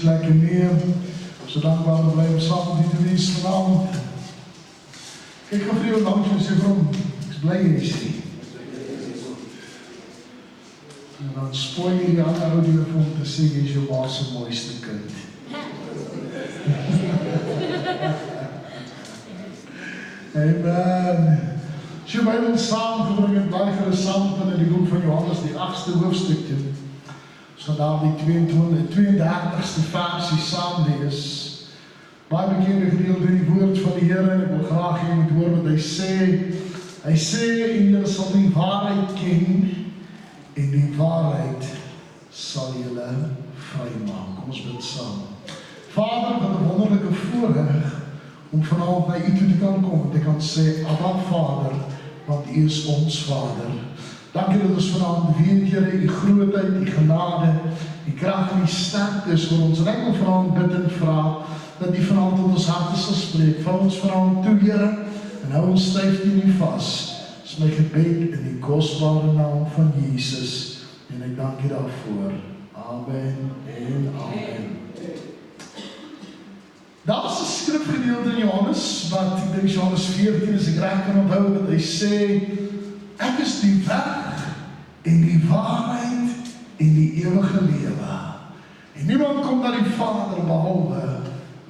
Lekker neer. So dankbaar dat wij samen die dienst vanavond. Ik ga voor jou langs en zeg waarom. Ik is blij in je zin. En dan spoor je die aan de audio om te zingen is je was het mooiste kind. Amen. Als je bij ons samengebring het blijven we samen in de boek van Johannes, die 8e hoofdstukje. Vandaar die 32e versie samen lees. Baie bekende gedeelte in die woord van die Here en ek wil graag hê moet hoor wat hy sê. Hy sê en julle sal die waarheid ken en die waarheid sal julle vrymaak. Kom ons bid saam. Vader, wat 'n wonderlike voorreg om vanavond na U toe te kan kom en te kan sê, Abba Vader, want U is ons Vader. Dankie dat ons vanavond weer, Here, U grootheid, U genade, U krag en U sterkte is vir ons. En ek wil vanavond bid en vra dat U vanavond tot ons harte sal spreek. Val ons vanavond toe, Here, en hou ons styf teen U vas. Dis my gebed in die kosbare naam van Jesus. En ek dank U daarvoor. Amen en amen. Daar is 'n skrifgedeelte in Johannes, wat ek dink Johannes 14 is ek reg kan onthou, wat hy sê, ek is die weg en die waarheid en die ewige lewe. En niemand kom na die Vader behalwe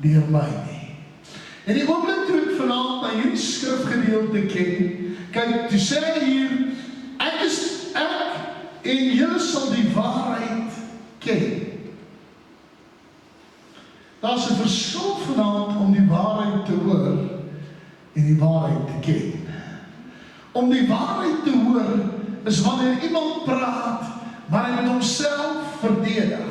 deur my nie. En die oomblik toe ek vanaand na hierdie skrifgedeelte ken, kyk, toe sê hy hier, ek en julle sal die waarheid ken. Daar is 'n verskil vanaand om die waarheid te hoor en die waarheid te ken. Om die waarheid te hoor is wanneer iemand praat, maar hy moet homself verdedig.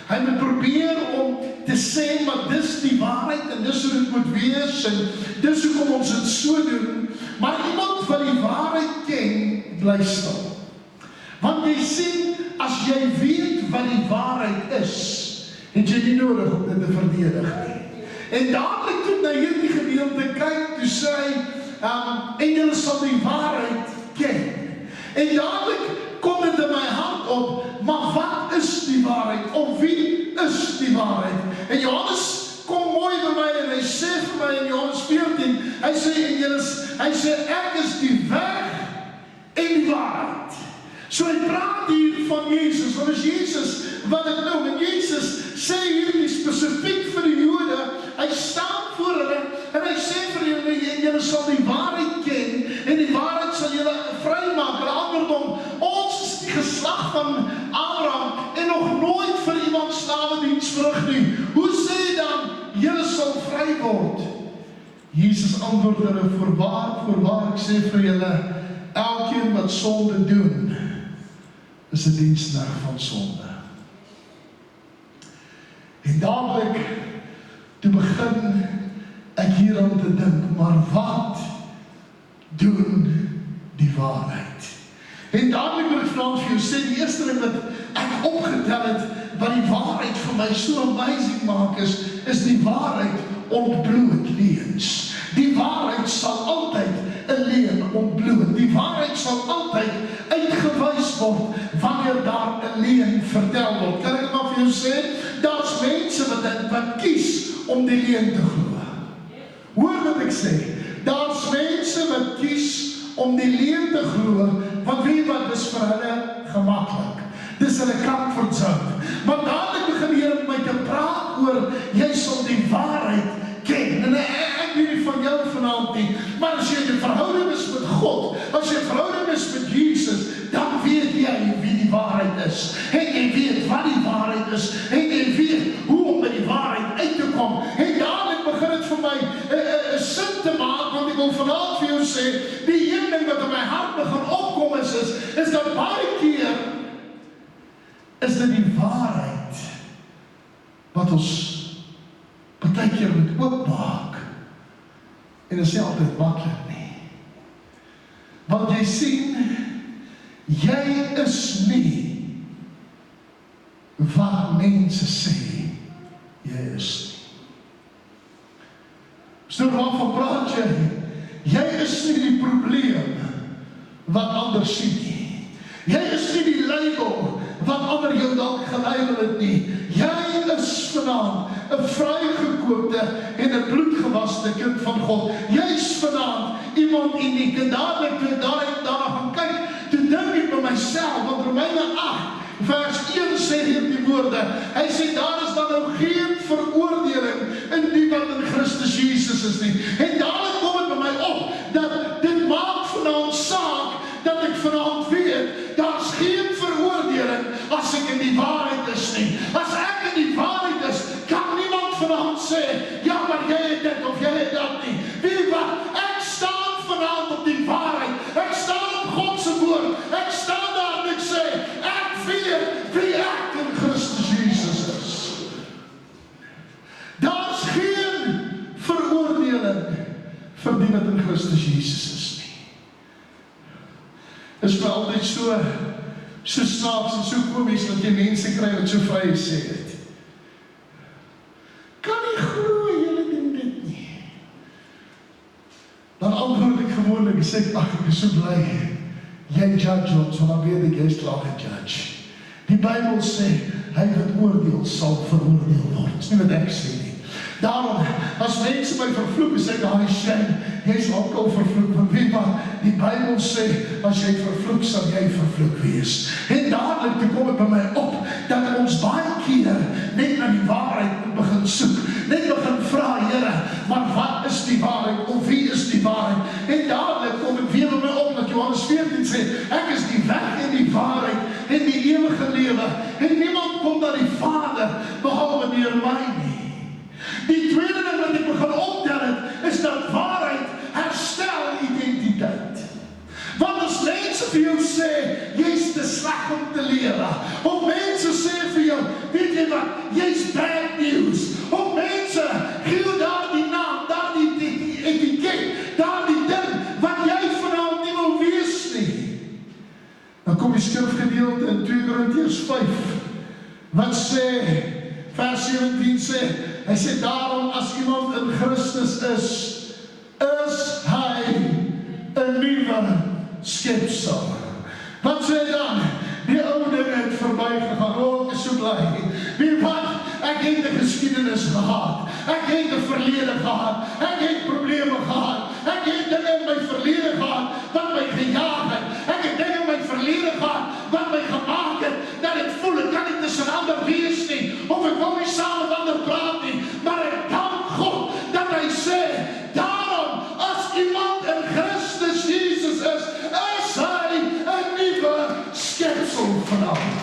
Hy moet probeer om te sê, maar dis die waarheid en dis hoe dit moet wees en dis hoekom ons dit so doen. Maar iemand wat die waarheid ken, bly stil. Want jy sien, as jy weet wat die waarheid is, het jy nie nodig om dit te verdedig nie. En dadelik toe na hierdie gedeelte kyk, toe sê hy, en julle sal die waarheid ken. En dadelik kom dit in my hart op, maar wat is die waarheid? Of wie is die waarheid? En Johannes kom mooi by my en hy sê vir my in Johannes 14, hy sê ek is die weg en die waarheid. So hy praat hier van Jesus, want is Jesus wat ek noem, en Jesus sê hierdie spesifiek vir die Jode, hy staan voor hulle, en hy sê vir julle, julle sal die waarheid ken, en die waarheid sal julle vrymaak, en andersom, ons is die geslag van Abraham, en nog nooit vir iemand slawediens verrig nie. Hoe sê hy dan, julle sal vry word? Jesus antwoord hulle, voorwaar, ek sê vir julle, elkeen wat sonde doen, is 'n diensknegt van sonde. En dadelik, toe begin ek hieraan te dink, maar wat doen die waarheid? En dadelik wil ek vanavond vir jou sê, die eerste ding wat ek opgetel het, wat die waarheid vir my so amazing maak is die waarheid ontbloot leuns. Die waarheid sal altyd 'n leuen ontbloot. Die waarheid sal altyd uitgewys word wanneer daar 'n leuen vertel word. Kan ek maar vir jou sê, daar's mense wat kies om die leuen te glo. Hoor wat ek sê, daar's mense wat kies om die leuen te glo, want weet wat, dis vir hulle gemaklik. Dis hulle comfort zone. Maar dadelik begin die Here met my te praat oor, jy sal die waarheid ken. En ek weet nie van jou vanaand nie, maar as jy 'n verhouding is met God, as jy 'n verhouding is met Jesus, dan weet jy wie die waarheid is. En jy weet wat die waarheid is. En jy weet hoe om by die waarheid uit te kom. En dadelik begin dit vir my sin te maak, want ek wil vanaand vir jou sê, die een ding wat in my hart begin opkom is dat baie keer is dit die waarheid wat ons baie keer moet oopmaak. En dit is nie altyd maklik nie. Want jy sien, jy is nie wat mense sê jy is nie. So waarvan praat jy? Jy is nie die probleem wat anders sien nie. Jy is nie die label wat ander jou dalk gelabel het nie. Jy is vanaand 'n vrygekoopte en 'n bloedgewaste kind van God. Jy is vanaand iemand uniek. En dadelik toe ek daarna gaan kyk, toe dink ek by myself, want Romeine 8 vers 1 sê hierdie woorde. Hy sê daar is dan nou geen veroordeling in die wat in Christus Jesus is nie. En dadelik kom het by my op dat dit maak vanaand saak dat ek vanaand weet, daar is geen veroordeling as ek in die waarheid is nie. As ek in die waarheid is, kan niemand vanaand sê, ja, maar jy het dit of jy het dat nie. Weet wat, ek staan vanaand op die waarheid. Ek staan op God se woord. Ek staan daar en ek sê, ek weet wie ek in Christus Jesus is. Daar is geen veroordeling vir die wat in Christus Jesus is nie. Is vir altyd so snaaks en so komies dat jy mense kry wat so vry sê het. Kan nie glo julle doen dit nie. Dan antwoord ek gewoonlik en sê ek, ag, ek is so bly. Jy judge ons, want dan weet ek, jy is klaar gejudge. Die Bybel sê, hy wat oordeel sal veroordeel word. Dis nie wat ek sê nie. Daarom, as mense my vervloek, sê ek, hy sê, jy is ook al vervloek, want weet wat, die Bybel sê, as jy vervloek, sal jy vervloek wees. En dadelik, toe kom het by my op, dat ons baie keer net na die waarheid moet begin soek, net begin vra, Here, maar wat is die waarheid, of wie is die waarheid? En dadelik kom het weer by my op, dat Johannes 14 sê, ek is die weg en die waarheid, en die ewige lewe, en niemand kom na die Vader, behalwe deur my nie. Die tweede ding wat ek begin optel het, is dat waarheid herstel identiteit. Want as mense vir jou sê, jy is te sleg om te lewe, of mense sê vir jou, weet jy wat, jy is bad news, of mense gee jou daar die naam, daar die etiket, daar die ding, wat jy vanavond nie wil wees nie. Dan kom die skrifgedeelte in 2 Korintiërs 5, wat sê, vers 17 sê, hy sê daarom as iemand in Christus is hy 'n nuwe skepsel. Wat sê dan? Die ou dinge het verby gegaan. O, ek is so bly. Weet wat? Ek het 'n geskiedenis gehad. Ek het 'n verlede gehad. Ek het probleme gehad. Ek het dinge in my verlede gehad wat my gejaag het. Ek het dinge in my verlede gehad wat my gemaak het dat ek voel ek kan nie tussen ander wees nie, of ek wil nie saam met ander praat nie, maar ek dank God dat hy sê, daarom as iemand in Christus Jesus is hy 'n nuwe skepsel vanavond.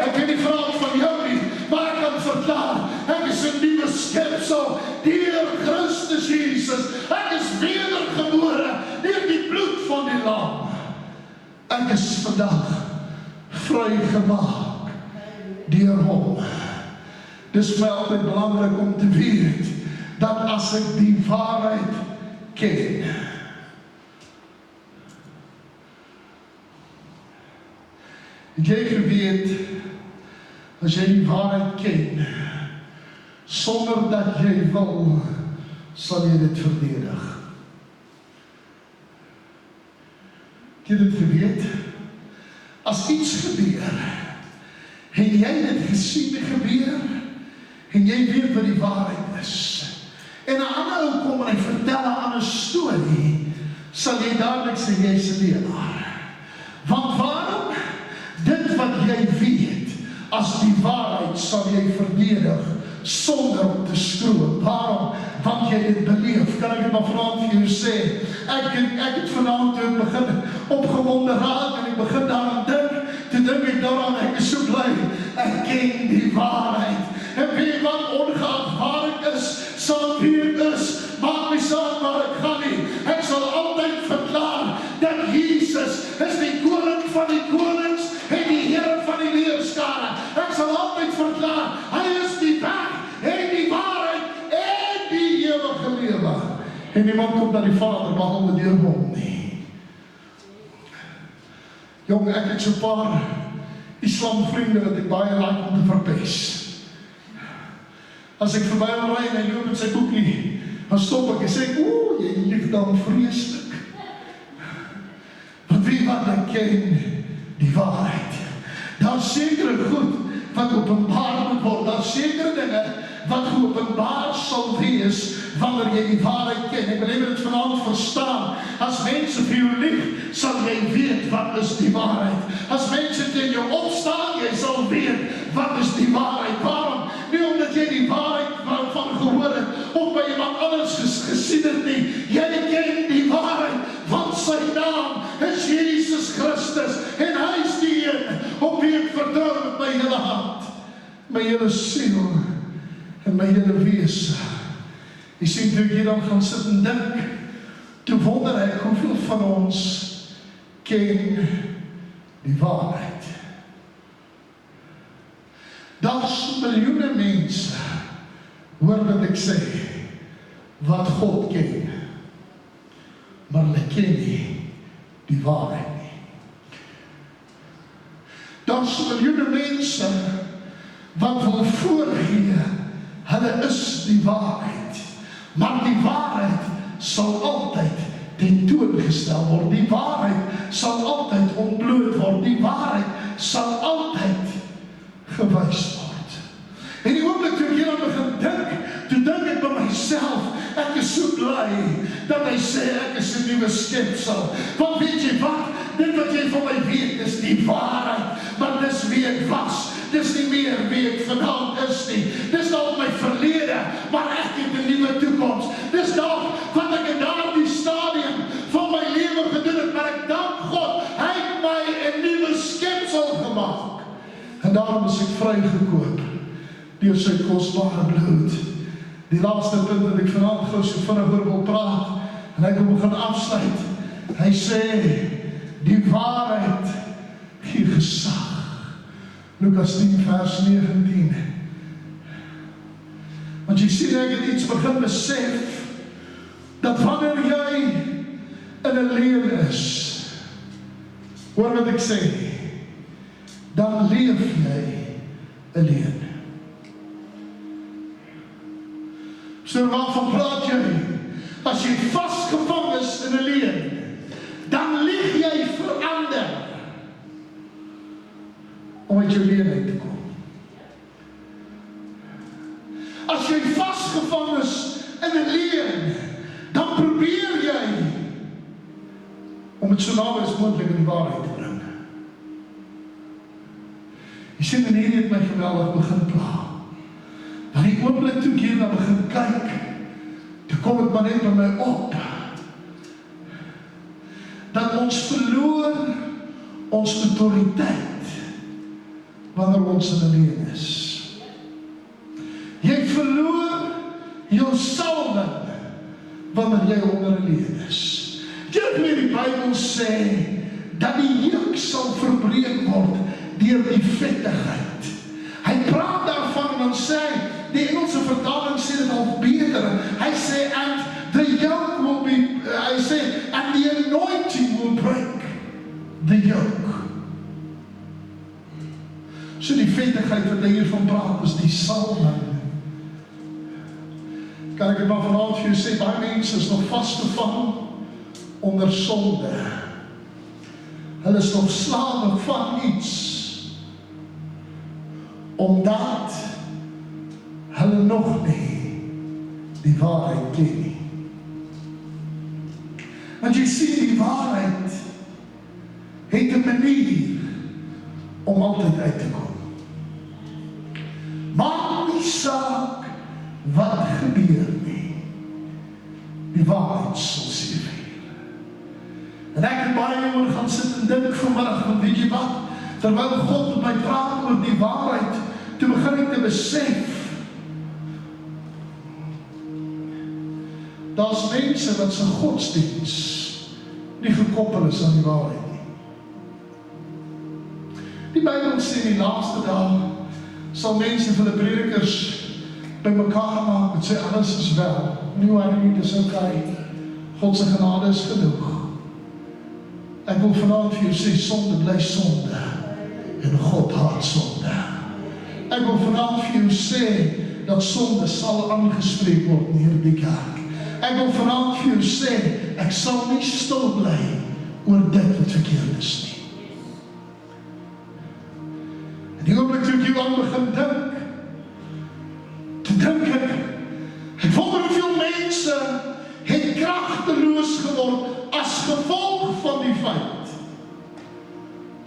Ek weet nie vraag van jou nie, maar ek kan verklaar, ek is 'n nuwe skepsel deur Christus Jesus. Ek is wedergebore deur die bloed van die Lam. Ek is vandag vrygemaak deur hom. Dis vir my altyd belangrik om te weet dat as ek die waarheid ken, het jy geweet, as jy die waarheid ken, sonder dat jy wil, sal jy dit verdedig. Het jy dit geweet? As iets gebeur, en jy dit gesien gebeur, en jy weet wat die waarheid is, en 'n ander ou kom en hy vertel 'n ander storie, sal jy dadelik sê, jy is 'n leuenaar. Want as die waarheid sal jy verdedig, sonder om te skroom. Waarom? Want jy dit beleef. Kan ek dit maar vanaand vir jou sê? Ek het vanaand toe begin opgewonde raak, en ek begin daaraan dink, toe dink ek daaraan, ek is so bly, ek ken die waarheid. En weet wat, ongeacht waar ek is, sal wie ek is, maak my saak waar ek gaan nie. Ek sal altyd verklaar, dat Jesus is die koning van die konings, en die Here van die leerskare. Ek sal altyd verklaar, hy is die weg, en die waarheid, en die ewige lewe. En niemand kom na die Vader, behalwe deur hom nie. Jong, ek het so 'n paar islamvriende wat ek baie like om te verpes. As ek verby hom ry en hy loop met sy boekie, dan stop ek en sê, jy lief dan vreeslik. Want wie wat ek ken, die waarheid. Daar sekere goed wat openbaar moet word. Daar sekere dinge wat geopenbaar sal wees wanneer jy die waarheid ken. Ek wil hê dit vanaand verstaan. As mense vir jou lieg, sal jy weet wat is die waarheid. As mense teen jou opstaan, jy sal weet wat is die waarheid. Waarom? Nie omdat jy die waarheid van gehoor het of by iemand anders gesien het nie. Jy ken die waarheid, want sy naam is Jesus Christus en hy is die een op wie ek vertrou met my hele hart, my hele siel en my hele wese. Jy sien, toe ek hier dan gaan sit en dink, toe wonder ek hoeveel van ons ken die waarheid. Daar's miljoene mense, hoor wat ek sê, wat God ken, maar hulle ken nie die waarheid nie. Daar's miljoene mense wat wil voorgee, hulle is die waarheid, maar die waarheid sal altyd tentoongestel word. Die waarheid sal altyd ontbloot word. Die waarheid sal altyd gewys word. En die oomblik toe ek hier aan begin dink, toe dink ek by myself, ek is so bly dat hy sê ek is 'n nuwe skepsel. Want weet jy wat? Dit wat jy van my weet is die waarheid, maar dis wie ek was. Dis nie meer wie ek vanaand is nie. Dis dalk my verlede, maar ek het 'n nuwe toekoms. Dis dalk wat ek in daardie stadium van my lewe gedoen het, maar ek dank God, hy het my 'n nuwe skepsel gemaak. En daarom is ek vrygekoop deur sy kosbare bloed. Die laaste punt wat ek vanaand gou so vinnig oor wil praat, en ek wil begin afsluit. Hy sê, die waarheid gee gesag. Lukas 10 vers 19. Want jy sien, ek het iets begin besef, dat wanneer jy in 'n lewe is, hoor wat ek sê, dan leef jy alleen. So waarvan praat jy? As jy vasgevang is in 'n lewe, dan lieg jy vir ander om uit jou lewe uit te kom. As jy vasgevang is in 'n lewe, dan probeer jy om het so naby as moontlik in die waarheid te bring. Jy sien, en hierdie het my geweldig begin pla. Want die oomblik toe ek hier na begin kyk, toe kom het maar net by my op, dat ons verloor ons autoriteit wanneer ons in 'n lewe is. Jy verloor jou salwing wanneer jy onder 'n lewe is. Dit wil die Bybel sê dat die juk sal verbreek word deur die vettigheid. Hy praat daarvan en dan sê, die Engelse vertaling sê dit al beter. Hy sê, and the yoke will be, hy sê, and the anointing will break the yoke. So die vettigheid wat hy hiervan praat, is die salwing. Kan ek het maar vanaand vir jou sê, baie mense is nog vasgevang onder sonde. Hulle is nog slawe van iets, omdat hulle nog nie die waarheid ken nie. Want jy sien, die waarheid het 'n manier om altyd uit te kom. wat gebeur nie, die waarheid sal seëvier. En ek het baie oor gaan sit en dink vanmiddag, want weet jy wat, terwyl God met my praat oor die waarheid, toe begin ek te besef, daar's mense wat se godsdiens nie gekoppel is aan die waarheid nie. Die Bybel sê in die laaste dae sal mense vir die predikers bymekaar maak en sê alles is wel. Nie, dis okay. God se genade is genoeg. Ek wil vanaand vir jou sê, sonde bly sonde en God haat sonde. Ek wil vanaand vir jou sê dat sonde sal aangespreek word in hierdie kerk. Ek wil vanaand vir jou sê, ek sal nie stil bly oor dit wat verkeerd is nie. En die oomblik toe ek jou aan begin dink, te dink ek wonder hoeveel mense het kragteloos geword as gevolg van die feit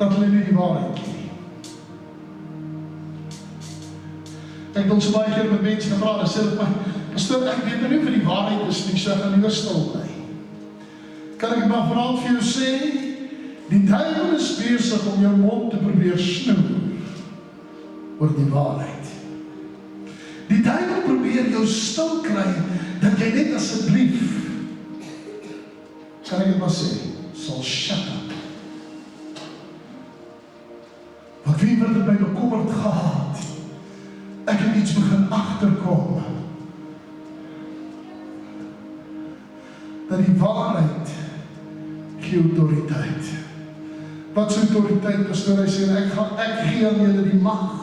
dat hulle nie die waarheid ken nie. Ek wil so baie keer met mense gepraat en sê dat my pastoor, ek weet nie vir die waarheid is nie, so ek gaan nie stil bly. Kan ek maar vanaand vir jou sê, die duiwel is besig om jou mond te probeer snoer oor die waarheid. Die duiwel probeer jou stil kry, dat jy net asseblief, kan ek het maar sê, sal shut up. Want wie wil het my bekommerd gehad? Ek het iets begin agterkom, dat die waarheid gee autoriteit. Wat is autoriteit, pastoor? Hy sê, ek gee aan julle die mag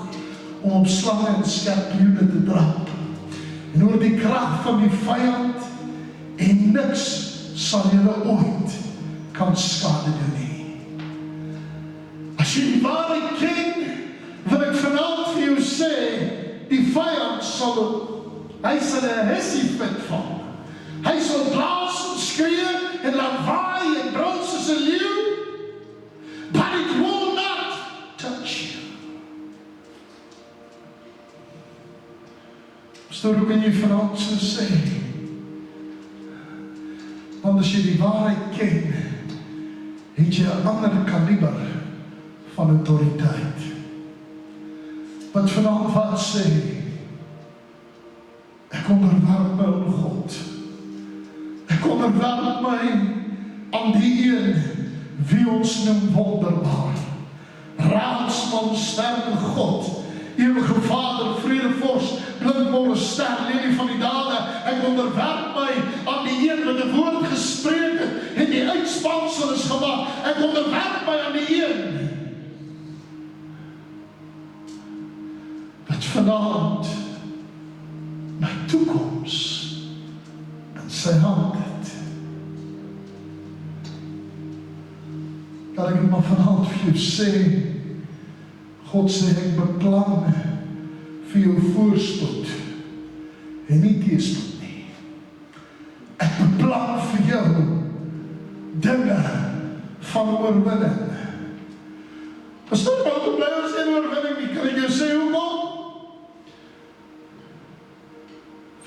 om op slange en skorpioene te trap. En oor die krag van die vyand, en niks sal julle ooit kan skade doen nie. As jy die waarheid ken, wil ek vanaand vir jou sê, die vyand hy sal 'n hissie fit van. Hy sal blaas en skree en lawaai en brul soos 'n leeu, but it will not touch you. Pastoor, hoe kan jy vanaand so sê? Want as jy die waarheid ken, het jy 'n ander kaliber van autoriteit. Wat vanaand wat sê, ek onderwerp my aan God. Ek onderwerp my aan die een wie ons noem wonderbaar. Raadsman, sterke God, ewige Vader, vredevors, blindmolle ster, lelie van die dade. Ek onderwerp my aan die een wat 'n woord gespreek het en die uitspansel is gemaak. Ek onderwerp my aan die een wat vanaand my toekoms in sy hand het. Kan ek maar vanaand vir jou sê, God sê ek beplan vir jou voorspoed en nie teëspoed nie. Ek beplan vir jou dinge van oorwinning. Pastoor, wat bly ons in oorwinning nie? Kan ek jou sê hoekom?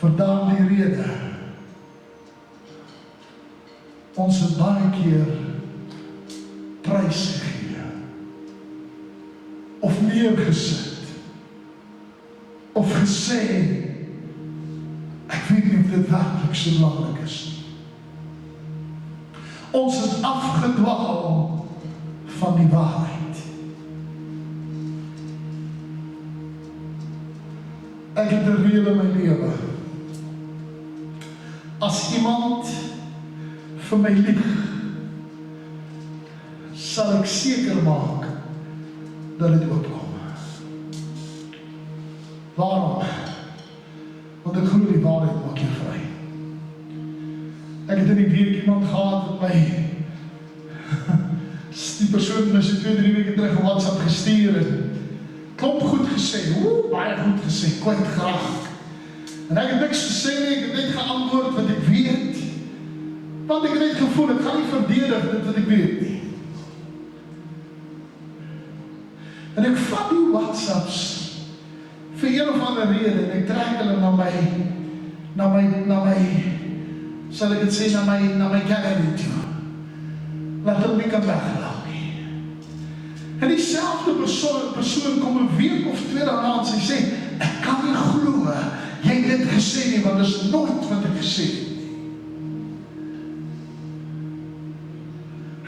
Vir daardie rede. Ons het baie keer prys gegee, of neergesit, of gesê, ek weet nie of dit werklik so belangrik is nie. Ons het afgedwaal van die waarheid. Ek het 'n reël in my lewe. As iemand vir my lieg, sal ek seker maak dat dit oopkom. Waarom? Want ek glo die waarheid maak jou vry. Ek het in die week iemand gehad wat my die persoon my so 2-3 weke terug op WhatsApp gestuur het. Klomp goed gesê, baie goed gesê, kwyt graag. En ek het niks gesê nie, ek het net geantwoord wat ek weet. Want ek het net gevoel, ek gaan nie verdedig dit wat ek weet nie. En ek vat die WhatsApps vir een of ander rede en ek trek hulle na my na my, sal ek dit sê, na my gallery toe. Laat hom nie kan weglaat nie. En diezelfde persoon kom 'n week of 2 daarna en sy sê, ek kan nie glo, jy het dit gesê nie, want dit is nooit wat ek gesê het nie.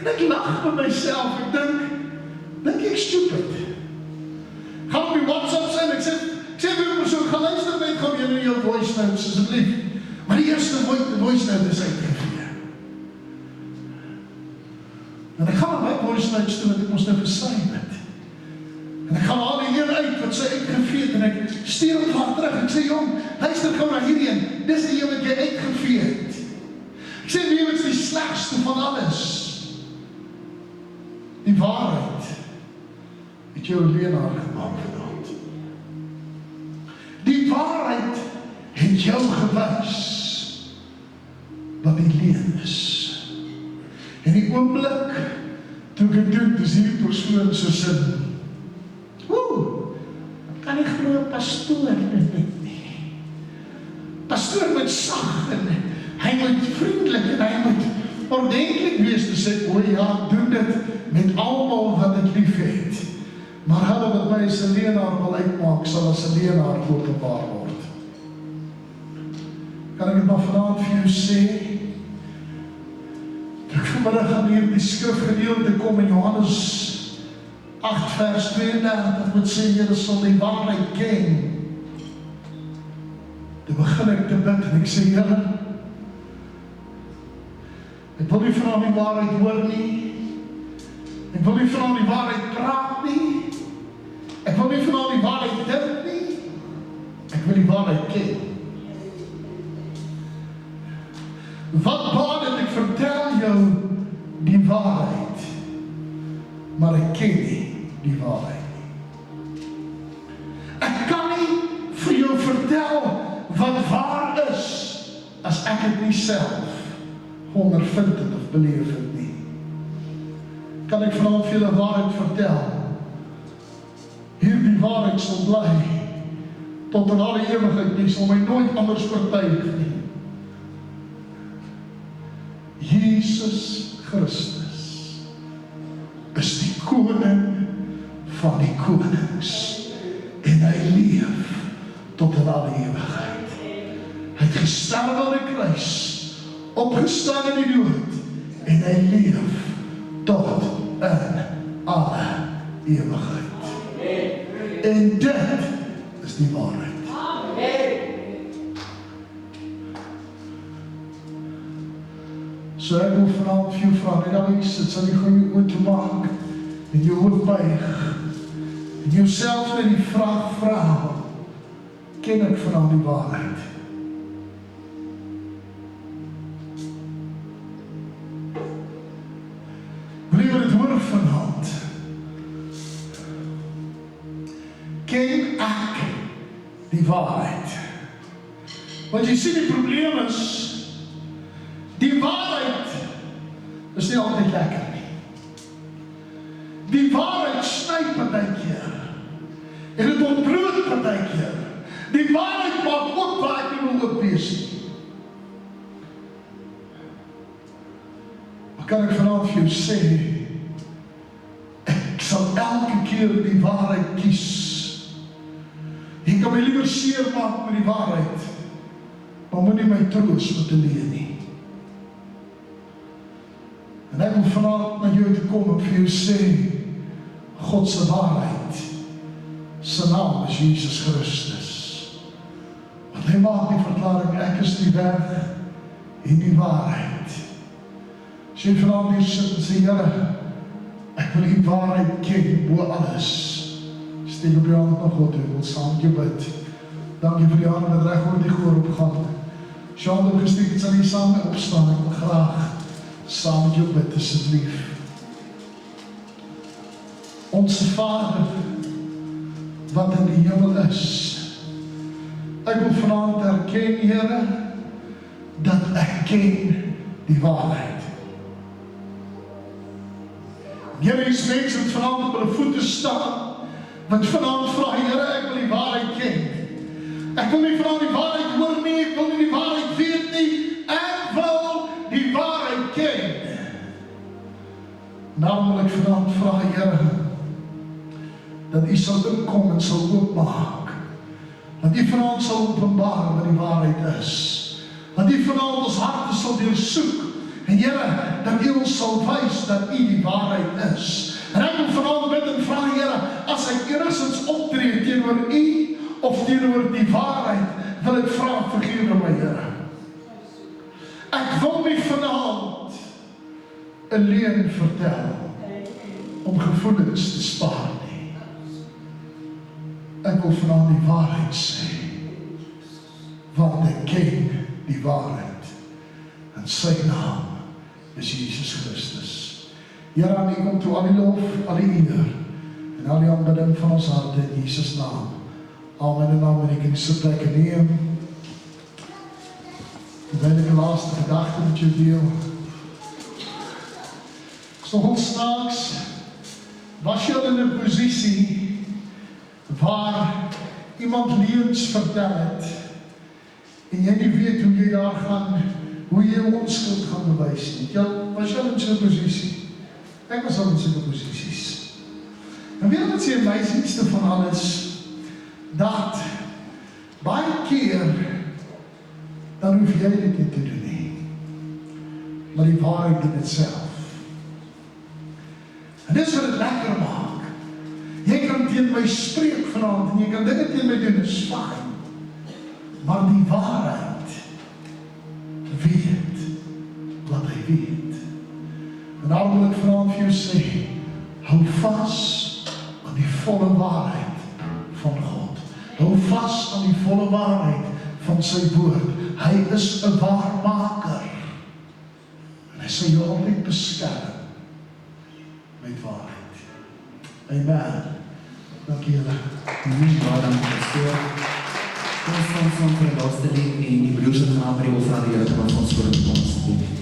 En ek lag met myself, ek dink ek stupid. Gaan op die WhatsApp sê, ek sê vir die persoon, gaan luister net gou weer in jou voice notes, asseblief. Maar die eerste voice note is uitgegee. En ek gaan my voice notes toe, want ek moes nou gesign het. En ek gaan al die een uit, wat sy uitgevee het, en ek stuur hom van terug, ek sê, jong, luister gou na hierdie een, dis die een wat jy uitgevee het. Ek sê, wie wat is die slegste van alles? Die waarheid het jou leenaar gemaak vanaand. Die waarheid het jou gewys wat die leen is. En die oomblik toe ek het doen, dis hierdie persoon so sin. Kan nie glo pastoor dit nie. Pastoor moet sag en hy moet vriendelik en hy moet ordentlik wees te sê, o ja, doen dit met almal wat ek lief het. Maar hulle wat my as 'n leenaar wil uitmaak, sal as 'n leenaar openbaar word. Kan ek dit maar vanaand vir jou sê? Ek vanmiddag aan hierdie skrifgedeelte kom in Johannes 8 vers 32 wat sê, julle sal die waarheid ken. Toe begin ek te bid en ek sê, Here, ek wil nie vanaand die waarheid hoor nie. Ek wil nie vanaand die waarheid praat nie. Ek wil nie vanaand die waarheid dink nie. Ek wil die waarheid ken. Wat baat het ek vertel jou die waarheid, maar ek ken nie die waarheid nie. Ek kan nie vir jou vertel wat waar is, as ek het nie self ondervind het of beleef het nie. Kan ek vanaand vir julle waarheid vertel? Hierdie waarheid sal bly tot in alle ewigheid nie, sal my nooit anders oortuig nie. Jesus Christus is die koning van die konings en hy leef tot in alle ewigheid. Hy het gesterf aan die kruis, opgestaan in die dood en hy leef tot in alle ewigheid. En dit is die waarheid. So ek wil vanaand vir jou vra, net al iets, dit sal nie gaan jou oor te maak en jou hoofd buig en jouself net die vraag vra, ken ek vanaand die waarheid? Wil jy dit hoor vanaand? Ken ek die waarheid? Want jy sien die probleem is, die waarheid is nie altyd lekker nie. Die waarheid sny partykeer en dit ontbloot partykeer. Die waarheid maak ook waar ek nie wil ook wees nie. Maar kan ek vanaand vir jou sê, ek sal elke keer die waarheid kies. Jy kan my liever seer maak met die waarheid, maar moet nie my troos met te leer nie. En ek wil vanaand na jou te kom en vir jou sê, God se waarheid, sy naam is Jesus Christus. Want hy maak die verklaring, ek is die weg en die waarheid. As jy vanaand hier sit en sê, Here, ek wil die waarheid ken bo alles. Steek op jou hand na God, ek wil saam met jou bid. Dankie vir die hand wat reg oor die gehoor opgaan. As jy hand opgesteek het, sal jy saam met opstaan, ek wil graag saam met jou bid, asseblief. Onse Vader, wat in die hemel is, ek wil vanaand erken, Here, dat ek ken die waarheid. Here, is mense wat vanaand op hulle voete staan, wat vanaand vra, Here, ek wil die waarheid ken. Ek wil nie vanaand die waarheid hoor nie, ek wil nie die waarheid weet nie, ek wil die waarheid ken. Nou wil ek vanaand vra, Here, dat U sal inkom en sal oopmaak, dat U vanaand sal openbaar wat die waarheid is, dat U vanaand ons harte sal deursoek, en Here, dat U ons sal wys dat U die waarheid is. En ek wil vanaand bid en vra, Here, as ek enigstens optree teenoor U of teenoor die waarheid, wil ek vra, vergewe my, Here. Ek wil nie vanaand 'n leuen vertel om gevoelens te spaar nie. Ek wil vanaand die waarheid sê, want ek ken die waarheid. En sy naam is Jesus Christus. Here, aan U kom toe al die lof, al die eer en al die aanbidding van ons harte in Jesus naam. Amen en amen. Ek kan sit plek neem. Terwyl ek die laaste gedagte met jou deel. Is nogal snaaks. Was jy in 'n posisie waar iemand leuns vertel het en jy nie weet hoe jy daar gaan, hoe jy onskuld gaan bewys nie. Was jy in so 'n posisie? Ek was al in so 'n posisies. En weet wat die amazingste van alles, dat baie keer dan hoef jy dit nie te doen nie, maar die waarheid doen dit self. En dis wat het lekker maak. Jy kan teen my spreek vanaand en jy kan dinge teen my doen, is fyn. Maar die waarheid weet wat hy weet. En daarom wil ek vanaand vir jou sê, hou vas aan die volle waarheid van God. Hou vas aan die volle waarheid van sy woord. Hy is 'n waarmaker. En hy sal jou altyd beskerm met waarheid. Amen. Dankie julle. Dankie pastoor. Kom ons van vir die laaste lied en die broers en gaan by die offer aan die Here wat ons voor ons kom.